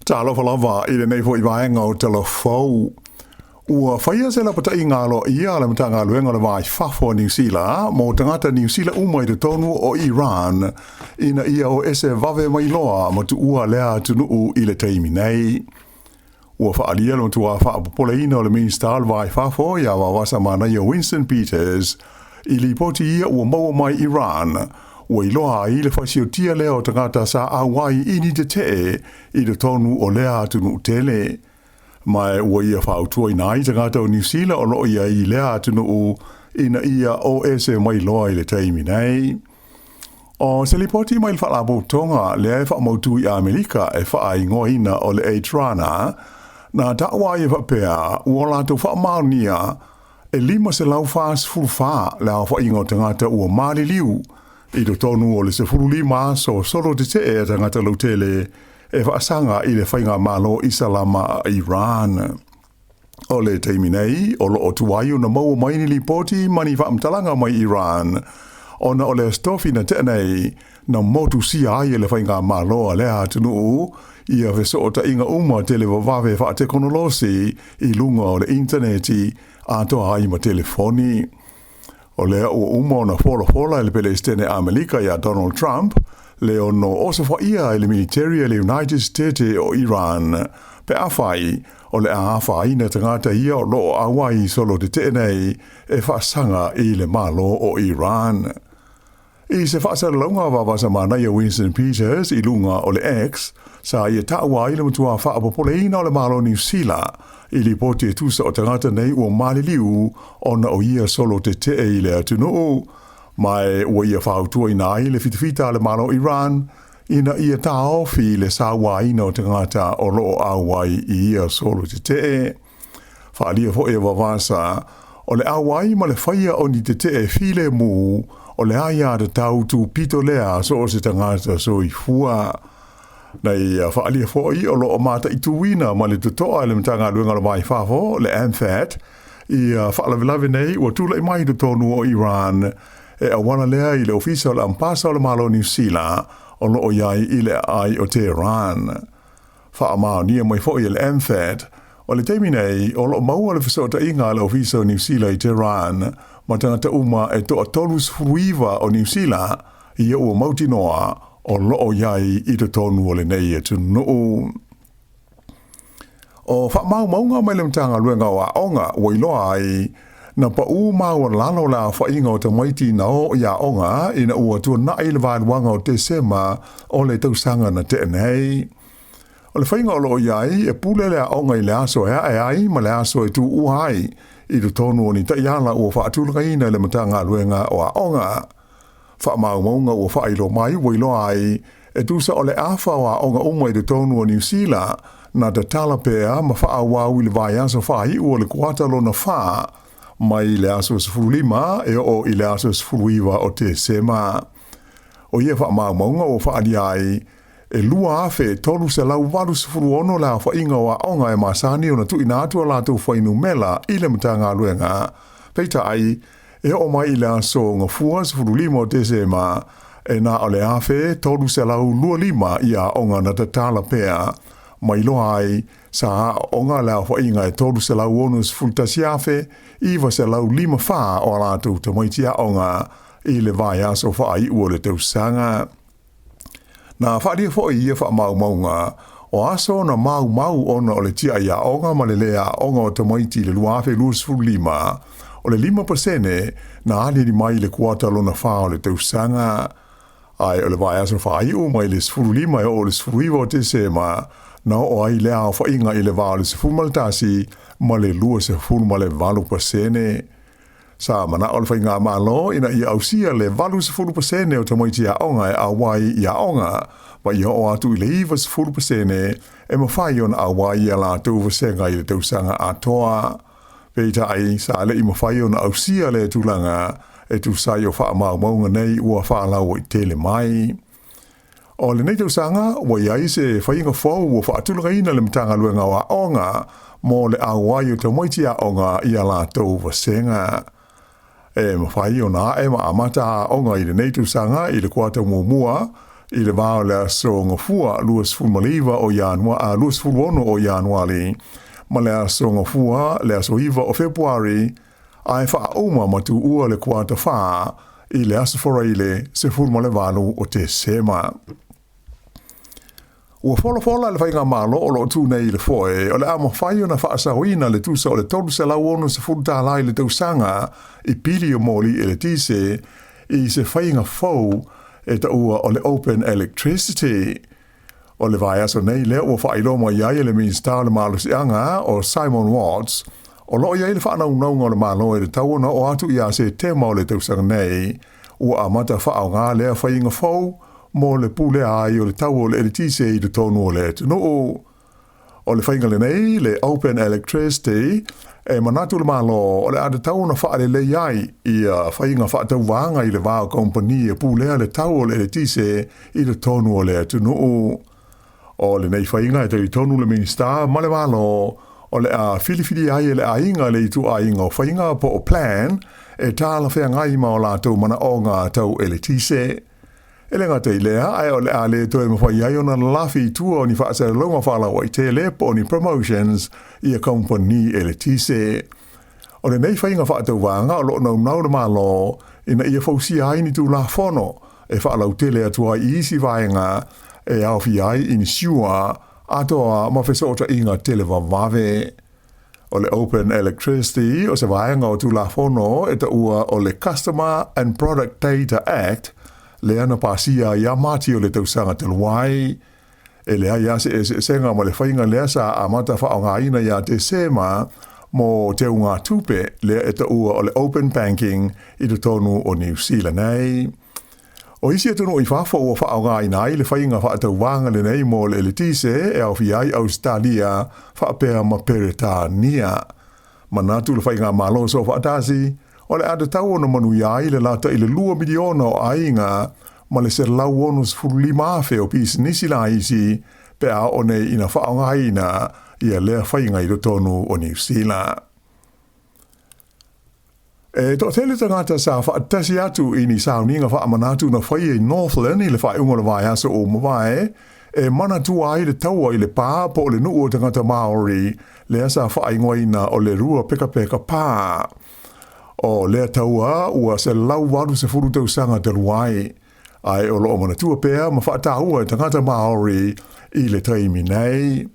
Tala falava i le nei fo I vaenga o tala fau. Ua whaia se la pata I ngalo ia le matanga luenga le vai fafo New Zealand, mo tangata New Zealand umai te tonu o Iran, ina ia o ese vave mai loa ma tu ua lea tunuu I le teimi nei. Ua whaalia lo tu a whaapopola ina o le minsta al vai fafo ia wawasa mana ia Winston Peters, I li poti ia ua maua mai Iran, ua iloa I le whaisio tia leo tangata sa awai ini te te I le tonu o lea tunu tele. Mai ua ia whautua ina I tangata o New Zealand o loo ia I lea tunu ina ia o ese mai loa I le teimi nei. O se li poti mai le whaalabo tonga lea e whaamautu I Amerika e whaai ngoina o le Aotearoa, na tawa ia whapea ua lato whaamaunia e lima se lau whaas fulfa lea whaingo tangata ua mali liu I do tonu o le se fulu lima so solo te te e tangata lautele e whaasanga I le whainga malo I salama a Iran. O le teimi nei, o lo o tuwaio na maua maini li poti mani whaamtalanga mai Iran. Ona o le stofi na te nei, na motu si ai le whainga malo a lea tunu ia veso o ta inga uma tele wawave wha teknolosi I lunga o le interneti a toa ai ma telefoni. O lea ua uma na fola le pele stene Amerika ia Donald Trump, le ono osa wha ia I le military le United States o Iran, pe awhai o le awhai na tangata ia o loo awai solo te tenei e whaasanga I le malo o Iran. I se whaasara launga wawasa mana ia Winston Peters I lunga o le X, sa ia tawa I le mutua whaapopole ina o le malo New Zealand, I li poti e tusa o tangata nei ua mali liu ona o ia solo te te I le atunu, mai ua ia whautua ina I le fitafita le malo Iran, ina ia taofi le sawa ina o tangata o loo awai I ia solo te te. Whaalia fo e wawasa, o le awai ma le whaia o ni te te file mu, o le aia te tau tu pito lea so o se tangata so I fua. Nei whaalia fo I o loo mata I tuwina ma le tutoa le mtanga luenga le mai fafo, le AMFAT, I whaalavelave nei ua tula I mai te tonu o Iran, e awana lea I le ofisa o le ampasa o le malo New Zealand, o loo iai I le Aotearoa. Whaamao nia mai fo I le AMFAT, o le teimi nei, o loo maua le fisota inga le ofisa o New Zealand I Tehran, ma tangata uma e toa tolus furuiva o New Zealand, ia ua mauti noa, o loo iai I te tonu o le nei e tunu. O whaamaunga mai le mtanga luenga o aonga ua iloa ai, na pa maua lano la whainga o te maiti na o ia onga, ina ua tua na I le vāluanga o te sema o le tausanga na te nei. O le whainga o loo iai, e pule le aonga I le aso e ai, ma le aso e tu uhai, I te tonu o ni taiala ua whaatulanga ina le mtanga luenga o aonga. Whaamaunga ua whailo mai ua iloa ai, e tusa o le awha o aonga umai te tonu o New Zealand, na te Tala pea ma whaawau I le vai aso whai ua le kuata lo na wha, mai le aso sifurulima e o I le aso sifuruiva o te sema. O ia whaamaunga o whaali ai, e lua afe tolu se lau walu sifuru ono la whainga o aonga e masani o na tu ina atua la tu whainu mela I le mtanga luenga. Peita ai, e o mai I le aso ngafua sifurulima o te sema, e na o le afe tolu se lau lua lima I aonga na te Tala pea, mai loa ai, sa onga la whainga e tolu se lau ono sifurutasi afe, iwa se lau lima wha o alatu te maiti aonga I le vai aso whai ua le tausanga. Na whaalia fo I ia whaamaumaunga, o aso na mau ona o le tia I aonga ma le lea aonga o te maiti le luafe luasfuru lima, o le 5% na ali ni mai le kuata lona wha o le tausanga. Ai o le vai aso whai u mai le sfuru lima e o le sfuru iwa o te sema, na o ai lea o whainga I le vā le sfuru maltasi, ma le lua se furu ma le 8%. Sa mana o le whainga malo ina I ausia le 8% o te moiti aonga e awai I aonga, ma I o atu I le 9% e mawhai on awai a la tau vasenga I le tausanga atoa. Peita ai sa le I mawhai on ausia le tulanga e tu sai o whaamaunga nei ua whaalau I tele mai. O le nei tausanga, wa iai se whainga fau ua whaatulanga ina le mtanga luenga wa aonga, mo le awai o te moiti aonga I a la tau vasenga. E mawhai o na e ma amata aonga I le nei tausanga I le kuata muamua, I le vāo le so ngafua luas fulmaliva o Januari, luas fulwono o Januari, ma le so ngafua le so iva o Februari, ai wha auma matu ua le kuata wha I le asafora I le se fulmale valu o te sema. Ua fola le whainga malo o lo tu nei le foe, o le ama whaio na whaasawina le tusa o le tolu se lauono se fulta le tausanga I pili o moli e le tise I se whainga fau e ta ua o le open electricity. O le vai aso nei lea ua whailoma iai le minsta le malo si anga o Simon Watts, o lo iai le whaanaunga o le malo e le tauana o atu ia se tema o le tausanga nei, ua amata whaau ngā lea whainga fau, mo le pule ai o le tau o le eritise I le tonu o le tunu. O le whainga le nei, le open electricity, e manatu le malo o le ade tau na whaare le iai I whainga whaatau wanga I le vāo kompani e pulea le tau o le eritise I le tonu o le tunu. O le nei whainga e te I tonu le minsta, ma le malo o le a filifili ai le ainga le itu ainga o whainga po o plan e tāla whea ngai ma o lātou mana o ngā tau eritise. Ele ngā te lea, ai o le a le toe mawhai ai o na lafi tua o ni whaasere longa whala o I te le po ni promotions I a company e le tise. O le nei whainga whaatau wanga o lo nau le malo ina ia fausi ai ni tu la fono e whaalau te lea tua I isi vaenga e au fi ai in siua atoa mawheso o ta inga tele vavave. O le open electricity o se vaenga o tu la fono e ta ua o le Customer and Product Data Act le ana pasia ia mati o le tausanga te luai. E le ai ase e senga mo le whainga lea sa amata whaonga ina ia te sema mo te unga tupe lea e ta ua o le open banking I te tonu o New Zealand nei. O isi e tonu I whafo ua whaonga ina ai le whainga whaatau wanga le nei mo le tise e au fi ai Australia whaapea ma Peretania. Manatu le whainga malo so whaatasi o le ada tau ona manu iai le lata I le 2 miliona o ainga ma le se lau ono sfuruli maafe o pisi nisi la isi pe a one ina whaonga ina ia lea whainga I tonu o New Zealand. E to tele tangata sa whaatasi atu I ni sauninga whaamanatu na whai I Northland I le whai unga le vai asa o mawai e mana tu ai le taua I le pā po le nuu o tangata Maori le asa whai ngoina o le rua peka pā. O lea taua ua se lau waru se furu tau sanga te luai. Ai o loo mana tua pēa ma whaataua tangata Maori I le taimi nei.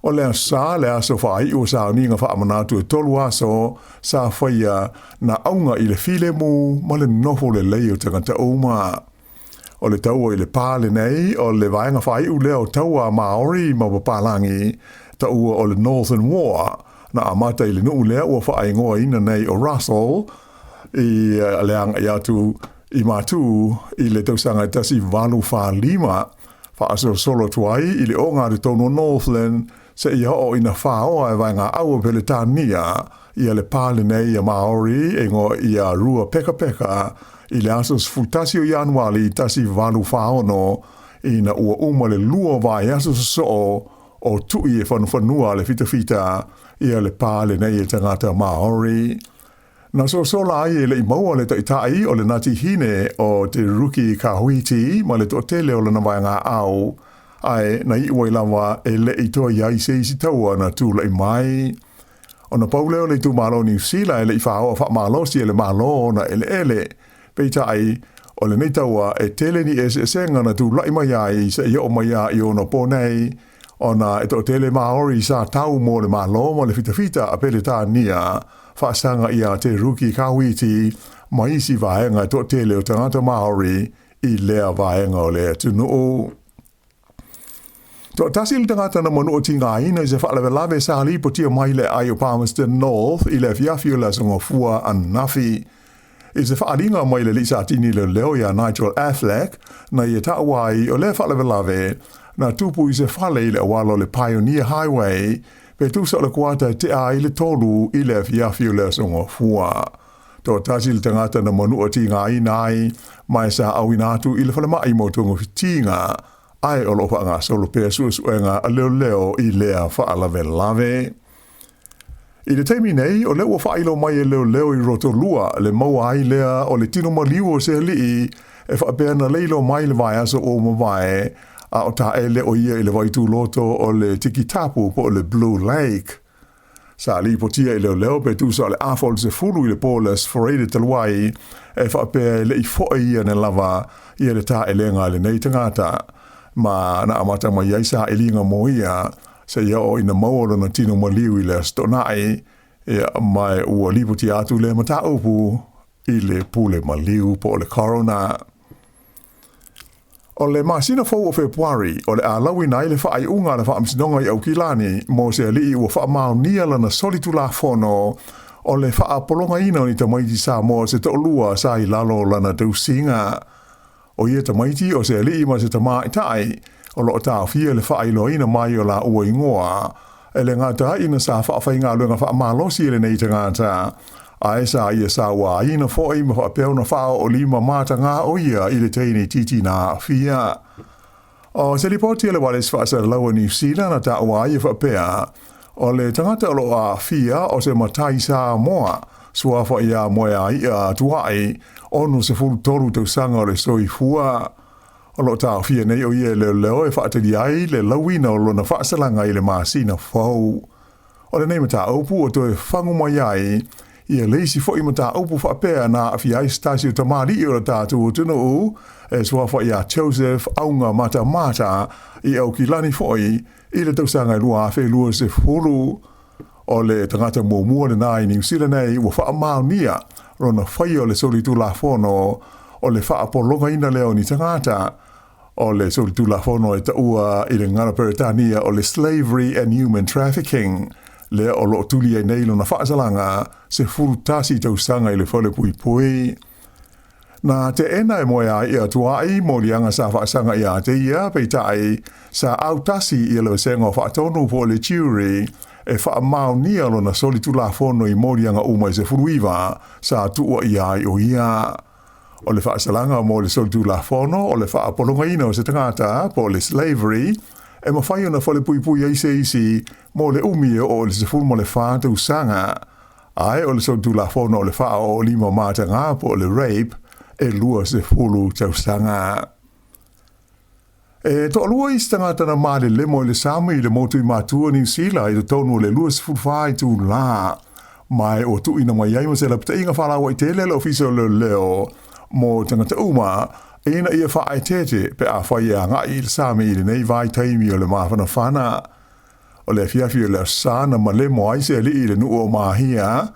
O lea sa lea so whai o sa ninga whaamanatu e tolu aso sa whaia na aunga I le filemu ma le nofo le leo tangata Oma. O le taua I le pāle nei o le vaenga whai u lea o taua Maori ma wapalangi taua o le Northern War. Na amata I le nuu lea ua whaingoa ina nei o Russell I leanga I atu I matu I le tausanga tasi valu wha aso solo tuai I le o ngāri tono Northland se I ho ina whaoa e vai ngā aua Peletania I le pāle nei a Maori e ngo I a rua peka I le asos futasi o Januari tasi valu whaono I na ua uma le lua vai asos o tui e whanua le fita ia le pāle nei e tangata Maori. Na so la ai e le imaua le taitai o le nati hine o te ruki kahuiti ma le totele o le na vai ngā au. Ai na I ua ilawa e le I toa iai se isi taua na tū la I mai. O na pauleo le tū malo New Zealand e le I whaoa wha malo si e le malo na ele. Peita ai o le nei taua e tele ni e senga na tū la I mai ai se I o mai ai o na ponei. Ona e to tele Maori sa tau mo le malo mo le fita a Peletania whaasanga I a te ruki kawiti ma isi vaenga to tele o tangata Maori I lea vaenga o lea tunu. To tasi le tangata na manu o tinga ina I se whaalewe lawe sa lipo tia mai le ai o Palmerston North I le fiafio la songa fua anafi. I se whaalinga mai le lisa atini le leo ia Nigel Affleck na I e tawai o le whaalewe lawe na tupu I se whale I le awalo le Pioneer Highway, pe tusa le kuata te a I le tolu I le fiafio le songa fua. To tasi le tangata na manu o tinga inai, mai sa awinatu I le whale mai mo tungo fitinga, ai o lopa ngā solo pēr suenga a leo I lea whaalawe lave. I le teimi nei, o leo whailo mai e leo I roto lua, le maua ai lea o le tino maliu o se lii, e whaapea na leilo mai le vai aso o mawai a o ta ele o ia i le waitu loto o le tikitapu po o le Blue Lake. Sa li potia i leo pe tu so le afol se fulu i le poles foreide taluai e whaapea le i foa ia ne lava ia le ta elenga le nei tangata. Ma na amata mai iaisa e linga moia se ia o ina mauolo na tino maliu i le stonai e mai ua li potia atu le mata upu i le pule maliu po le corona. O le masina fau o Februari, o le alawi nai le whaai unga le whaamsinonga i au kilani, mo se ali ua wha maunia lana solitu la fono, o le wha polonga ina ni tamaiti Sāmoa se to'olua sa i lalo lana tausinga. O ia tamaiti o se ali ma se tamaitai, o lo ta fia le whaai loina mai o la ua ingoa, e le ngata ina sa whaafai ngā luenga wha malosi e le nei tangata, a esa ia sa wa ina fo i ma whapeo na whao o lima mata ngā o ia i le teini titi nā fia. O se li poti le wale sfasa laua New Zealand na ta wa ia whapea, o le tangata o lo a fia o se matai Sāmoa, sua wha ia moea ia tuai, onu se fulu toru tau sanga o le soi fua. O lo ta fia nei o ia leo e whaatari ai le lauina o lo na whaasalanga i le masina fau. O le nei mata aupu o toi whangu mai ai, ia leisi fo i mata upu whaapea na awhiai stasi o tamari i o la tātu o tino u, e sua fo ia Joseph aunga mata i au ki lani fo i le tausanga i lua a lua se furu. O le tangata mua le nai New Zealand nei ua wha maunia rona whai o le solitu la fono o le wha apolonga ina leo ni tangata. O le solitu la fono e taua i le ngana Peritania o le slavery and human trafficking. Le o lo tuli ai nei lona whaasalanga se furutasi tausanga i le whale pui pui. Na te ena e moea i atuai mo lianga sa whaasanga i a te ia peitai sa autasi i le sengo whaatonu po le jury e whaamau nia lona solitu la fono i mo lianga umai se furuiva sa tua i ai o ia. O le whaasalanga mo le solitu la fono o le whaapolonga ina o se tangata po le slavery e mawhai ona whale pui pui isi mo le umie o le sefuru mo le whātau sanga. Ai o le solitu la fono o le wha o lima mata ngā po le rape e lua sefuru tau sanga. E to alua i stangata na male le mo le Sāmoa i le motu i mātua New Zealand i to tonu le lua sefuru whai tu la. Mai o tu ina mai ai mo se la pita inga whalawa i te lelo ofisio leo mo tangata uma ina ia whaai tete pe a whai a ngai i le Sāmoa i le nei vai taimi o le mawhana whana. O le fiafi o le sana ma le mo ai se li i le nuo mahia,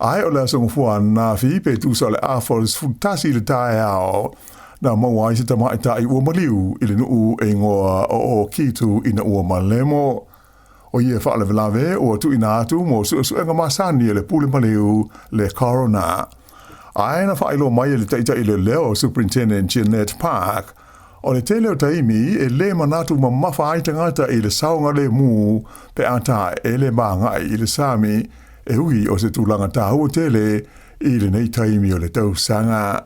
ai o le asongfua na fi tu so le afos futasi le tae ao, na mau ai se tamaita i ua maliu i le nuu e ngoa o kitu ina ua malemo. O ia whaale velave o tu ina atu mo suenga masani le pule maliu le corona. Ai na whaelo mai le taita i le leo Superintendent Jeanette Park, o le tele o taimi e le manatu ma mawha ai tangata i le saunga le mu pe ata e le maangai i le Sami e hui o se tūlanga tā ua tele i le nei taimi o le tausanga.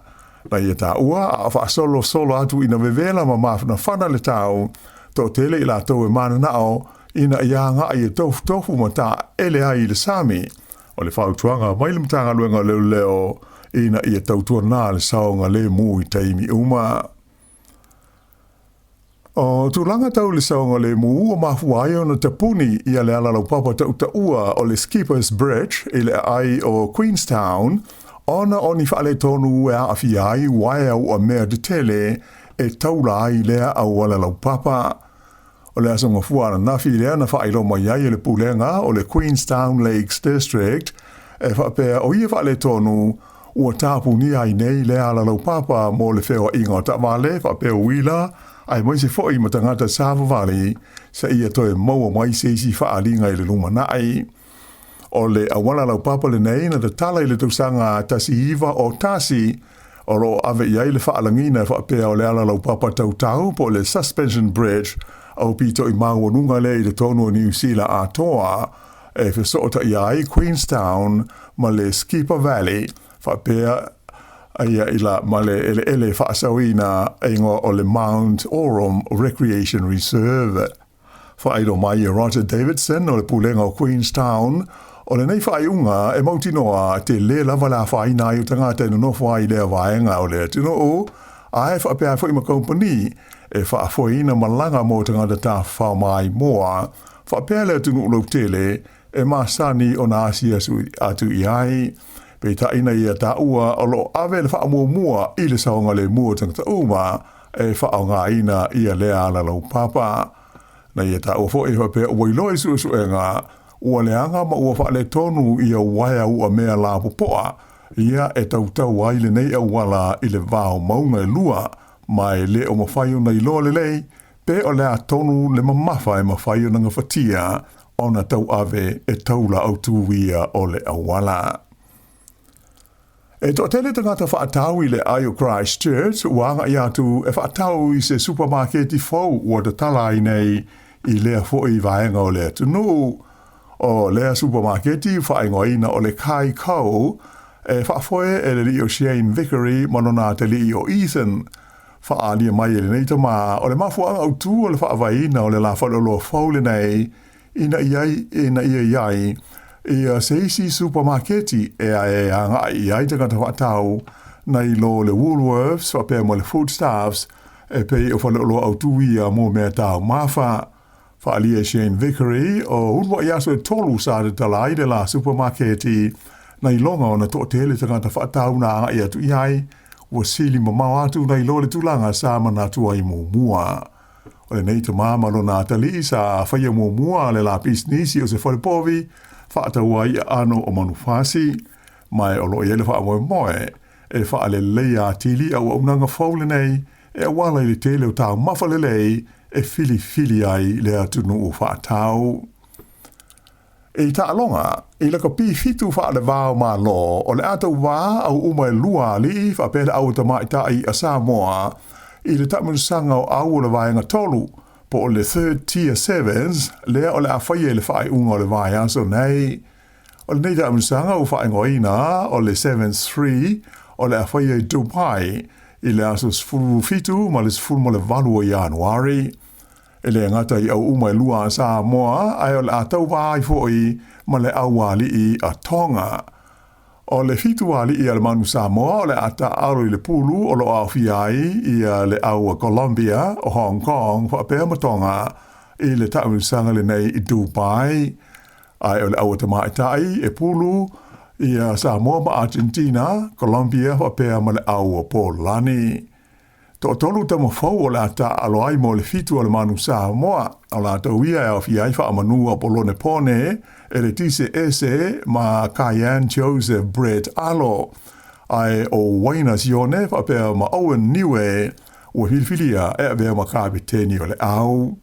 Na ia tā ua a wha solo atu ina vevela ma mawhana whana le tau to tele i la tau e mana nao ina ia ngai e tofu ma tā ele ai i le Sami. O le whautuanga mai le mtanga luenga leo ina ia tautua nā le saunga le mu i taimi uma. O tūlanga tau le saunga le mu o mafuai o na tapuni i ale ala lau papa tau taua o le Skipper's Bridge i le ai o Queenstown, ona o ni whaale tonu e a awhi ai wae au a mea de tele e taula ai lea au ala lau papa. O le asonga fuana nafi lea na whaelo mai ai le pulenga o le Queenstown Lakes District e whapea o ia whaale tonu ua tāpu ni ai nei lea ala lau papa mo le whewa inga o tamale whapea wila ai mai se foi ma tangata Sāmoa Valley sa ia toe maua mai se isi whaalinga i le lumanai. O le awala lau papa le nei na te tala i le tausanga tasi iwa o tasi o lo ave iai le whaalangina whaapea o le ala lau papa tau po le Suspension Bridge au pito i maunga le i le tonu o New Zealand a toa e whesota iai Queenstown ma le Skipper Valley whaapea ia ila male ele whaasawina ingo o le Mount Aurum Recreation Reserve. Whaedo mai Roger Davidson o le pulenga o Queenstown o le nei whaeunga e mautinoa te le lava la whaina i o tangata ino nofo ai lea vaenga o le tino o Ai whaapea fo i ma kompani e whaafoina malanga mō tangata tā whaamai moa, whaapea lea tunu ulau tele e māsani o nā asia sui atu i ai. Pei ta ina ia tā ua o lo awe le whaamua mua i le saonga le mua tangata uma e whaonga ina ia lea ala lau papa. Na ia tā ua fo e whaapea ua iloi su e ngā ua leanga ma ua whaale tonu ia waia ua mea la popoa ia e tautau ai le nei au wala i le vāo maunga e lua mai le o mawhaio nei loa le lei pe o lea tonu le mamafa e mawhaio na ngawhatia o na tau ave e taula au tuwia o le awala. E to tele tangata whaatau i le Ayo Christchurch wanga i atu e whaatau i se supermarketi fau ua te Tala i nei i lea fo i vaenga o lea tunu. O lea supermarketi whaingoina o le kai kau e whaafoe e le li o Shane Vickery manona te li o Ethan whaalia mai e le neita mā o le mafuanga au tū o le whaavaina o le la whaloloa faule nei ina iai i a seisi supermarketi e a ngā iai tangata whaatau nei lo le Woolworths whapea mo le foodstuffs e pei o whaloloa au tū ia mō mea tau mawha. Whaalia Shane Vickery o unwa i aso e tolu sa te Tala i de la supermarketi nei longa o na to tele tangata whaatau na anga i atu iai ua sili mamau atu nei lo le tulanga sa mana tua i mua. O le neita māmalo na tali sa whaia mua le la pisnisi o se whalepovi whaatau ai ano o manufasi mai o lo i ele whaamoe moe e whaale leia tili au unanga faule nei e wala i le tele o tau mawhalelei e fili ai le atunu o whaatau. E ta alonga, i laka pi fitu whaale vāo mā lo, o le atau wā au umai lua li whapele au ta maitai a Sāmoa, i le tamusanga o au le vāenga tolu, po o le third tier sevens, lea o le awhaie le whae unga o le vāe aso nei. O le nei tamusanga o whaengoina o le 7-3, o le awhaie Dubai, i le aso sfuru fitu ma le sfuru mo le valu o Januari. E le ngata i au umai lua a Sāmoa, ai o le atau wāi foi ma le au wāli i a Tonga. O le fitu wāli i a le manu Sāmoa, o le ata aro i le pulu o lo au fiai i a le au a Colombia o Hong Kong, whaapea ma Tonga, i le taunisanga le nei i Dubai. Ai o le au a tamaitai e pulu i a Sāmoa ma Argentina, Colombia, whaapea ma le au a Polani. Tolu tama fau o le ata aloai mo le fitu o le manu Sāmoa, o la tauia e au fiai wha amanu a polone pone, e le tise ese ma Cayenne Joseph Brett Alo, ai o waina sione whapea ma Owen Niue, ua filfilia e avea ma kapiteni o le au.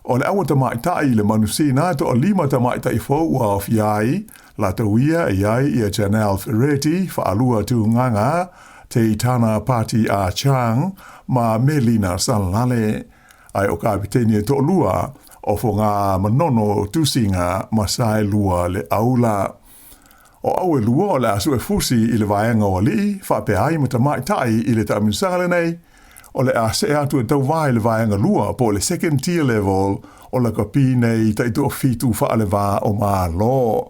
O le au tamaitai le manu sina to o 5 tamaitai fau o au fiai, la tauia e iai i a Janelle Ferretti, wha alua tu nganga, te tana pati a Chang ma Melina Salale ai o kapiteni to lua o fo ngā manono tusinga masai lua le aula. O au e lua o le asu e fusi i le vaenga o li, whape ai ma tamaitai i le taminsanga nei, o le a se atu e tau vai le vaenga lua po le second tier level o le kapi nei taito o fitu wha le va o maa lo.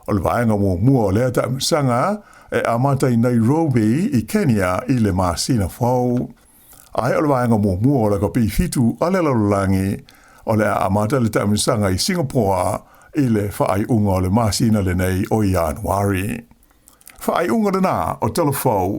O le vaenga mua o le taminsanga e amata i Nairobi i Kenya i le masina fau. Ai o le vaenga mua o le kapi fitu ale lalulangi o le amata le taminsanga i Singapore i le whaai unga o le masina le nei o Januari. Whaai unga le nā o telefau